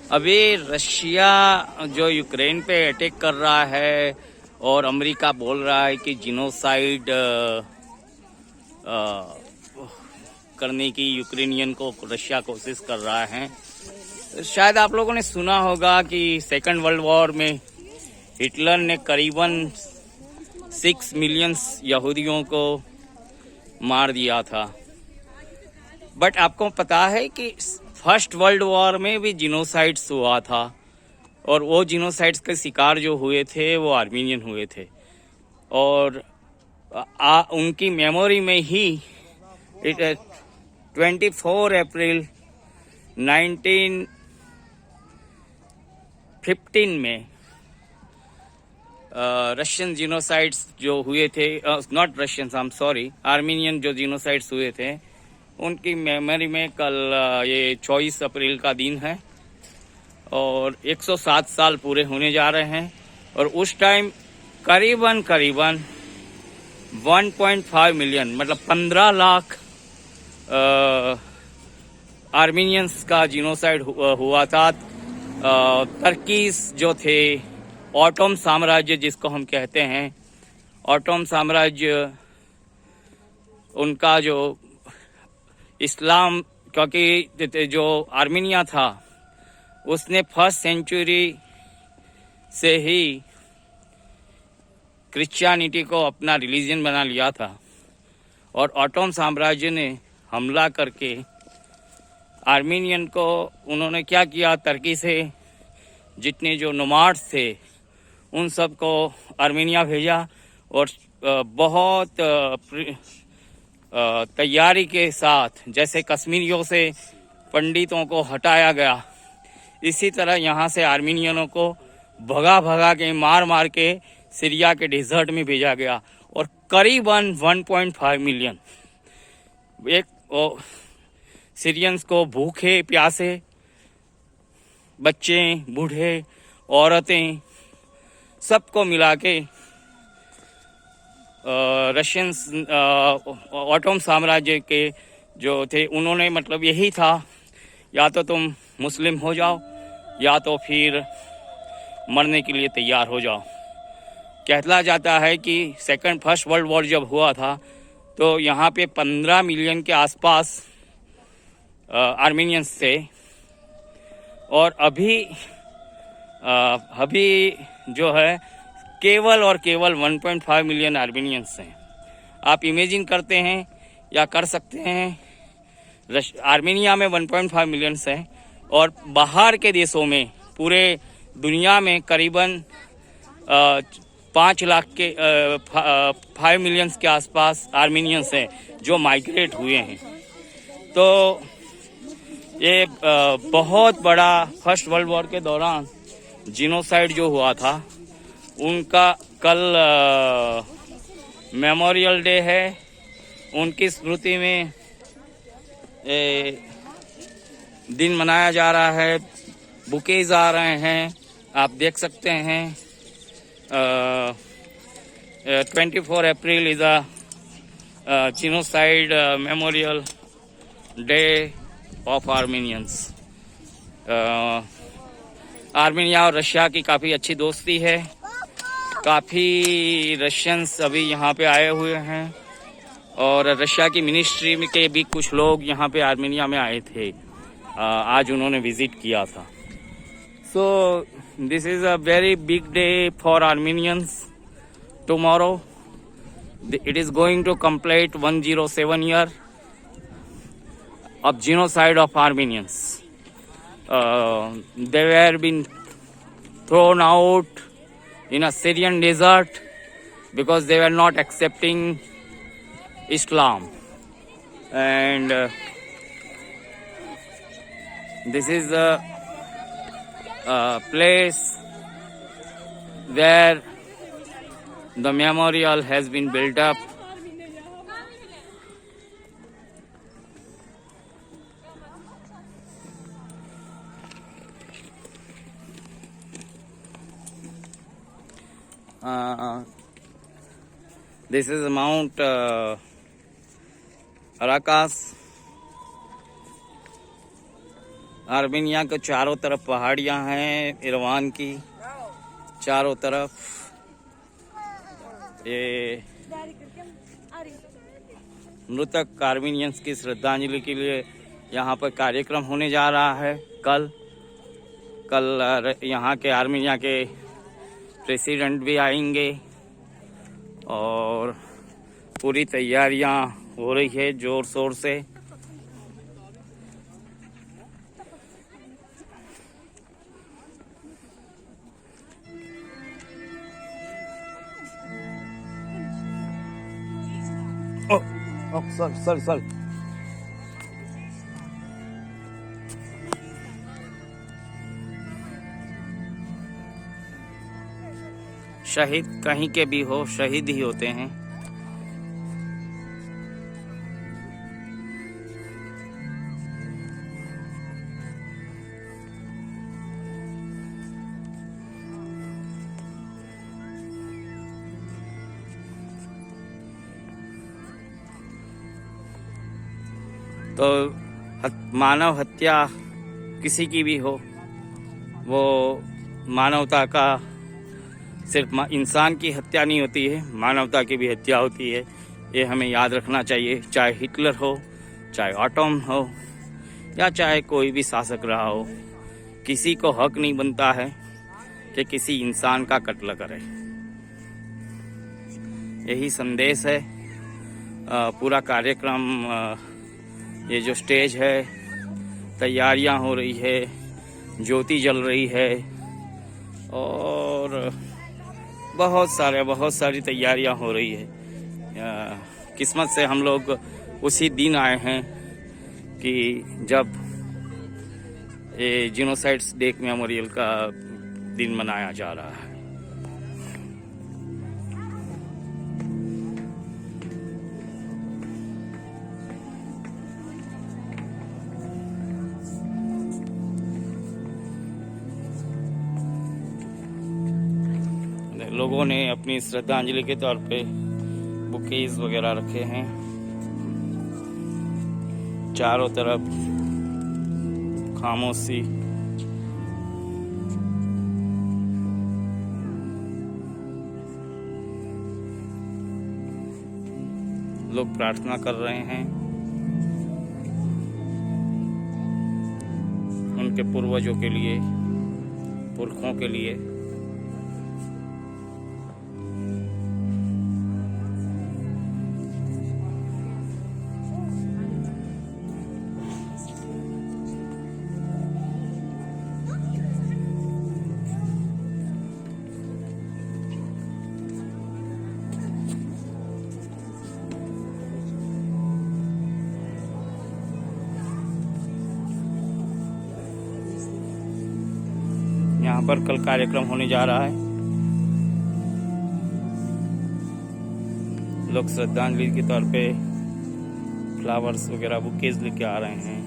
अभी रशिया जो यूक्रेन पे अटैक कर रहा है और अमेरिका बोल रहा है कि जिनोसाइड करने की यूक्रेनियन को रशिया कोशिश कर रहा है। शायद आप लोगों ने सुना होगा कि सेकंड वर्ल्ड वॉर में हिटलर ने करीबन 6 मिलियन यहूदियों को मार दिया था। बट आपको पता है कि फर्स्ट वर्ल्ड वॉर में भी जिनोसाइड्स हुआ था और वो जिनोसाइड्स के शिकार जो हुए थे वो आर्मीनियन हुए थे। और उनकी मेमोरी में ही 24 अप्रैल 1915 में रशियन जिनोसाइड्स जो हुए थे, not Russian, I am sorry, Armenian जो जिनोसाइड्स हुए थे उनकी मेमोरी में कल ये 24 अप्रैल का दिन है और 107 साल पूरे होने जा रहे हैं। और उस टाइम करीबन 1.5 मिलियन मतलब 15 लाख आर्मीनियंस का जिनोसाइड हुआ था। टर्कीस जो थे, ऑटोम साम्राज्य जिसको हम कहते हैं, ऑटोम साम्राज्य, उनका जो इस्लाम, क्योंकि जो आर्मीनिया था उसने फर्स्ट सेंचुरी से ही क्रिश्चियनिटी को अपना रिलीजन बना लिया था और ऑटोम साम्राज्य ने हमला करके आर्मीनियन को, उन्होंने क्या किया, टर्की से जितने जो नोमाड्स थे उन सब को आर्मीनिया भेजा और बहुत तैयारी के साथ, जैसे कश्मीरियों से पंडितों को हटाया गया, इसी तरह यहाँ से आर्मीनियनों को भगा भगा के, मार मार के सीरिया के डेजर्ट में भेजा गया और करीबन 1.5 मिलियन एक सीरियंस को भूखे प्यासे, बच्चे, बूढ़े, औरतें, सबको मिला के रशियंस, ऑटोम साम्राज्य के जो थे, उन्होंने मतलब यही था, या तो तुम मुस्लिम हो जाओ या तो फिर मरने के लिए तैयार हो जाओ। कहला जाता है कि फर्स्ट वर्ल्ड वॉर जब हुआ था तो यहाँ पे 15 मिलियन के आसपास आर्मीनियंस थे और अभी जो है केवल और केवल 1.5 मिलियन आर्मीनियंस हैं। आप इमेजिन करते हैं या कर सकते हैं, आर्मीनिया में 1.5 मिलियंस हैं और बाहर के देशों में, पूरे दुनिया में करीबन 5 लाख के 5 मिलियंस के आसपास आर्मीनियंस हैं जो माइग्रेट हुए हैं। तो ये बहुत बड़ा फर्स्ट वर्ल्ड वॉर के दौरान जिनोसाइड जो हुआ था उनका कल मेमोरियल डे है। उनकी स्मृति में दिन मनाया जा रहा है, बुकेज आ रहे हैं, आप देख सकते हैं। 24 April is a genocide memorial day of Armenians. Armenia और रशिया की काफ़ी अच्छी दोस्ती है, काफ़ी रशियंस अभी यहाँ पे आए हुए हैं और रशिया की मिनिस्ट्री के भी कुछ लोग यहाँ पे आर्मीनिया में आए थे, आज उन्होंने विजिट किया था। So this is a very big day for Armenians. Tomorrow it is going to complete 107 year of genocide of Armenians. They were been thrown out in a Syrian desert because they were not accepting Islam. And this is the place where the memorial has been built up. This is Mount Arakas. Armenia के चारों तरफ पहाड़ियां हैं, इरवान की चारों तरफ। ये मृतक आर्मेनियंस की श्रद्धांजलि के लिए यहाँ पर कार्यक्रम होने जा रहा है। कल यहाँ के आर्मेनिया के प्रेसिडेंट भी आएंगे और पूरी तैयारियां हो रही है जोर शोर से। सॉरी शहीद कहीं के भी हो, शहीद ही होते हैं। तो मानव हत्या किसी की भी हो, वो मानवता का सिर्फ इंसान की हत्या नहीं होती है, मानवता की भी हत्या होती है। ये हमें याद रखना चाहिए। चाहे हिटलर हो, चाहे ऑटोम हो, या चाहे कोई भी शासक रहा हो, किसी को हक नहीं बनता है कि किसी इंसान का कत्ल करे। यही संदेश है। पूरा कार्यक्रम, ये जो स्टेज है, तैयारियां हो रही है, ज्योति जल रही है और बहुत सारी तैयारियां हो रही है। किस्मत से हम लोग उसी दिन आए हैं कि जब ये जीनोसाइड्स डे मेमोरियल का दिन मनाया जा रहा है। लोगों ने अपनी श्रद्धांजलि के तौर पे बुकेज वगैरह रखे हैं। चारों तरफ खामोशी। लोग प्रार्थना कर रहे हैं उनके पूर्वजों के लिए, पुरखों के लिए। यहाँ पर कल कार्यक्रम होने जा रहा है। लोग श्रद्धांजलि के तौर पे फ्लावर्स वगैरह बुकेज लेके आ रहे हैं।